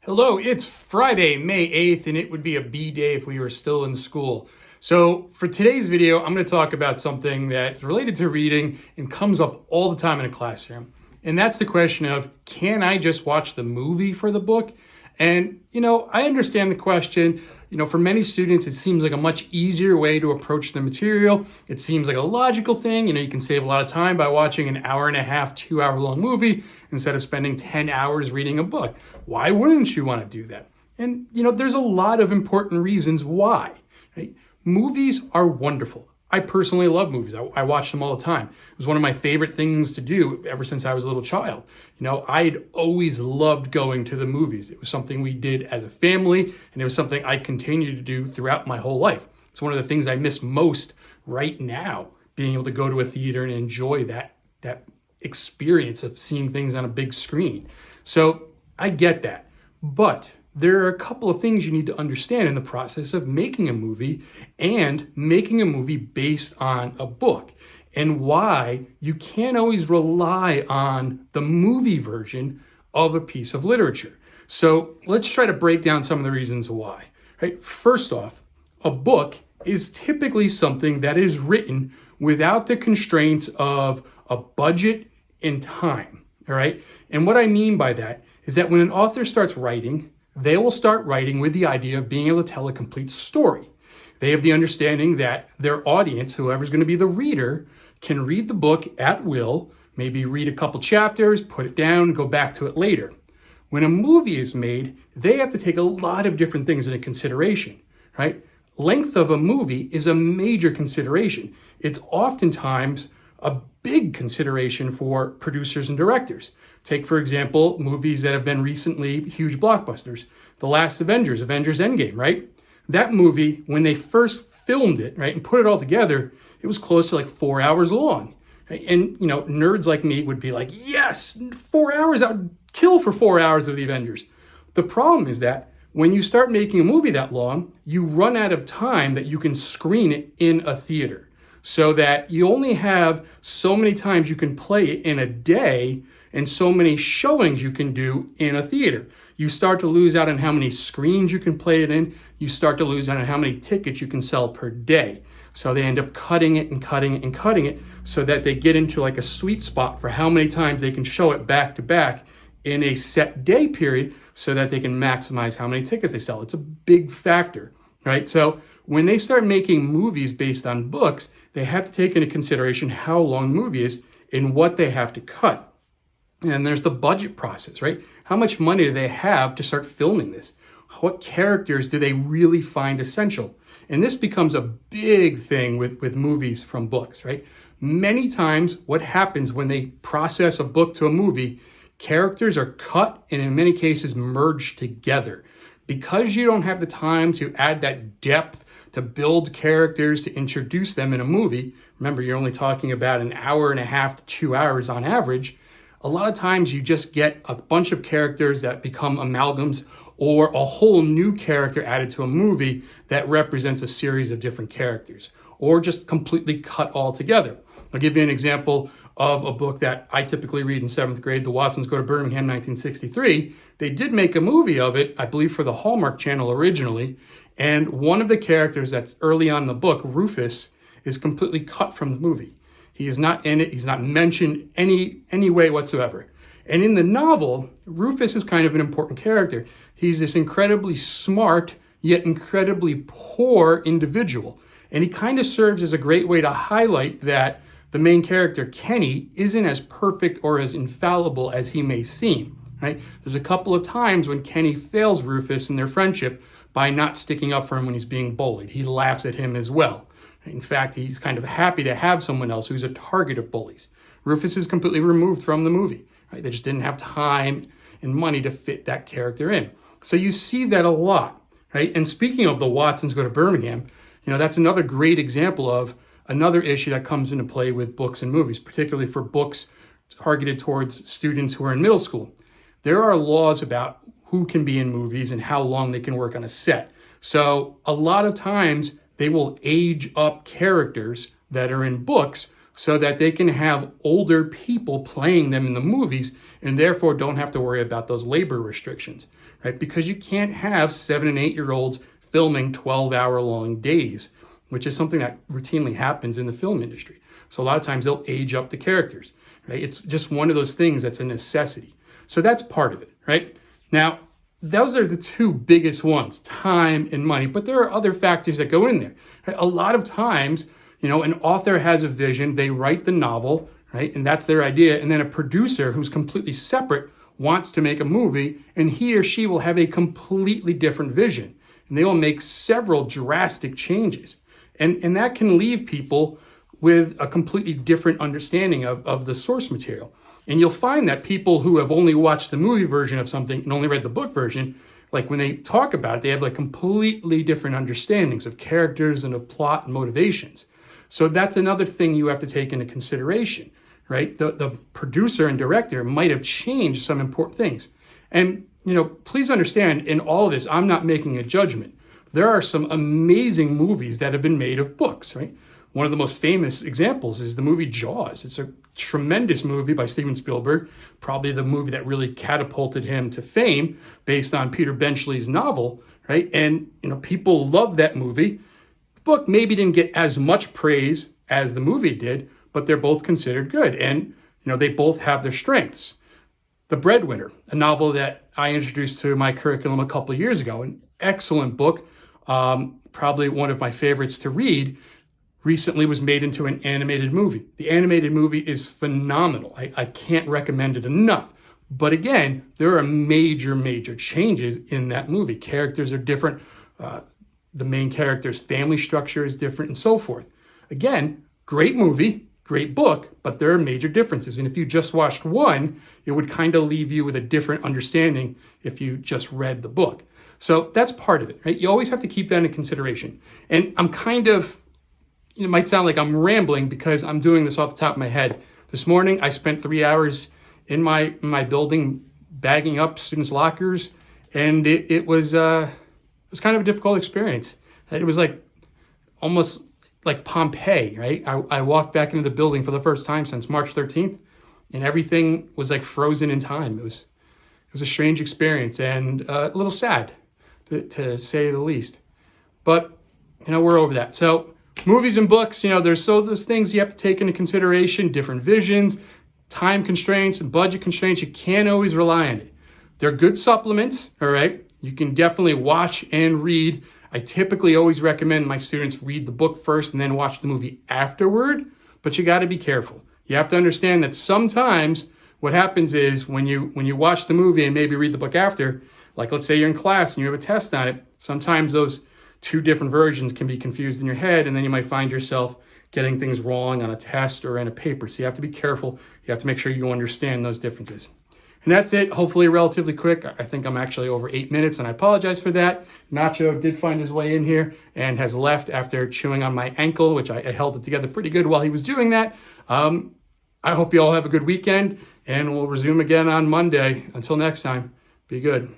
Hello, it's Friday, May 8th, and it would be a B day if we were still in school. So for today's video, I'm going to talk about something that's related to reading and comes up all the time in a classroom. And that's the question of, can I just watch the movie for the book? And, I understand the question. For many students, it seems like a much easier way to approach the material. It seems like a logical thing. You can save a lot of time by watching an hour and a half, 2 hour long movie instead of spending 10 hours reading a book. Why wouldn't you want to do that? And, there's a lot of important reasons why. Right? Movies are wonderful. I personally love movies. I watch them all the time. It was one of my favorite things to do ever since I was a little child. I'd always loved going to the movies. It was something we did as a family, and it was something I continue to do throughout my whole life. It's one of the things I miss most right now, being able to go to a theater and enjoy that experience of seeing things on a big screen. So I get that. But there are a couple of things you need to understand in the process of making a movie and making a movie based on a book, and why you can't always rely on the movie version of a piece of literature. So let's try to break down some of the reasons why. Right? First off, a book is typically something that is written without the constraints of a budget and time. All right? And what I mean by that is that when an author starts writing, they will start writing with the idea of being able to tell a complete story. They have the understanding that their audience, whoever's going to be the reader, can read the book at will, maybe read a couple chapters, put it down, go back to it later. When a movie is made, they have to take a lot of different things into consideration, right? Length of a movie is a major consideration. It's oftentimes a big consideration for producers and directors. Take, for example, movies that have been recently huge blockbusters. The last Avengers Endgame, right? That movie, when they first filmed it, right, and put it all together, it was close to like 4 hours long. Right? And, nerds like me would be like, yes, 4 hours, I would kill for 4 hours of the Avengers. The problem is that when you start making a movie that long, you run out of time that you can screen it in a theater. So that you only have so many times you can play it in a day and so many showings you can do in a theater. You start to lose out on how many screens you can play it in. You start to lose out on how many tickets you can sell per day. So they end up cutting it and cutting it and cutting it so that they get into like a sweet spot for how many times they can show it back to back in a set day period so that they can maximize how many tickets they sell. It's a big factor, right? So when they start making movies based on books, they have to take into consideration how long the movie is and what they have to cut. And there's the budget process, right? How much money do they have to start filming this? What characters do they really find essential? And this becomes a big thing with movies from books, right? Many times what happens when they process a book to a movie, characters are cut and in many cases merged together. Because you don't have the time to add that depth, to build characters, to introduce them in a movie, remember you're only talking about an hour and a half to 2 hours on average, a lot of times you just get a bunch of characters that become amalgams or a whole new character added to a movie that represents a series of different characters, or just completely cut all together. I'll give you an example of a book that I typically read in 7th grade, The Watsons Go to Birmingham, 1963. They did make a movie of it, I believe for the Hallmark Channel originally, and one of the characters that's early on in the book, Rufus, is completely cut from the movie. He is not in it. He's not mentioned any way whatsoever. And in the novel, Rufus is kind of an important character. He's this incredibly smart, yet incredibly poor individual. And he kind of serves as a great way to highlight that the main character, Kenny, isn't as perfect or as infallible as he may seem, right? There's a couple of times when Kenny fails Rufus in their friendship by not sticking up for him when he's being bullied. He laughs at him as well. In fact, he's kind of happy to have someone else who's a target of bullies. Rufus is completely removed from the movie, right? They just didn't have time and money to fit that character in. So you see that a lot, right? And speaking of The Watsons Go to Birmingham, that's another great example of another issue that comes into play with books and movies, particularly for books targeted towards students who are in middle school. There are laws about who can be in movies and how long they can work on a set. So a lot of times they will age up characters that are in books so that they can have older people playing them in the movies and therefore don't have to worry about those labor restrictions, right? Because you can't have 7 and 8-year-olds filming 12-hour-long days, which is something that routinely happens in the film industry. So a lot of times they'll age up the characters, right? It's just one of those things that's a necessity. So that's part of it, right? Now, those are the two biggest ones, time and money, but there are other factors that go in there. Right? A lot of times, an author has a vision, they write the novel, right? And that's their idea. And then a producer who's completely separate wants to make a movie, and he or she will have a completely different vision. And they will make several drastic changes. And that can leave people with a completely different understanding of the source material. And you'll find that people who have only watched the movie version of something and only read the book version, like when they talk about it, they have like completely different understandings of characters and of plot and motivations. So that's another thing you have to take into consideration, right? The producer and director might have changed some important things. And, please understand, in all of this, I'm not making a judgment. There are some amazing movies that have been made of books, right? One of the most famous examples is the movie Jaws. It's a tremendous movie by Steven Spielberg, probably the movie that really catapulted him to fame based on Peter Benchley's novel, right? And, people love that movie. The book maybe didn't get as much praise as the movie did, but they're both considered good. And, they both have their strengths. The Breadwinner, a novel that I introduced to my curriculum a couple of years ago, an excellent book, probably one of my favorites to read, recently was made into an animated movie. The animated movie is phenomenal. I can't recommend it enough. But again, there are major changes in that movie. Characters are different. The main character's family structure is different and so forth. Again, great movie, great book, but there are major differences. And if you just watched one, it would kind of leave you with a different understanding if you just read the book. So that's part of it, right? You always have to keep that in consideration. And I'm kind of, it might sound like I'm rambling because I'm doing this off the top of my head. This morning, I spent 3 hours in my building bagging up students' lockers, and it was kind of a difficult experience. It was like almost like Pompeii, right? I walked back into the building for the first time since March 13th, and everything was like frozen in time. It was a strange experience and a little sad, to say the least. But, we're over that. So movies and books, there's those things you have to take into consideration, different visions, time constraints, and budget constraints. You can't always rely on it. They're good supplements, all right? You can definitely watch and read. I typically always recommend my students read the book first and then watch the movie afterward, but you got to be careful. You have to understand that sometimes what happens is when you watch the movie and maybe read the book after, like let's say you're in class and you have a test on it, sometimes those two different versions can be confused in your head, and then you might find yourself getting things wrong on a test or in a paper. So you have to be careful. You have to make sure you understand those differences. And that's it. Hopefully relatively quick. I think I'm actually over 8 minutes, and I apologize for that. Nacho did find his way in here and has left after chewing on my ankle, which I held it together pretty good while he was doing that. I hope you all have a good weekend, and we'll resume again on Monday. Until next time, be good.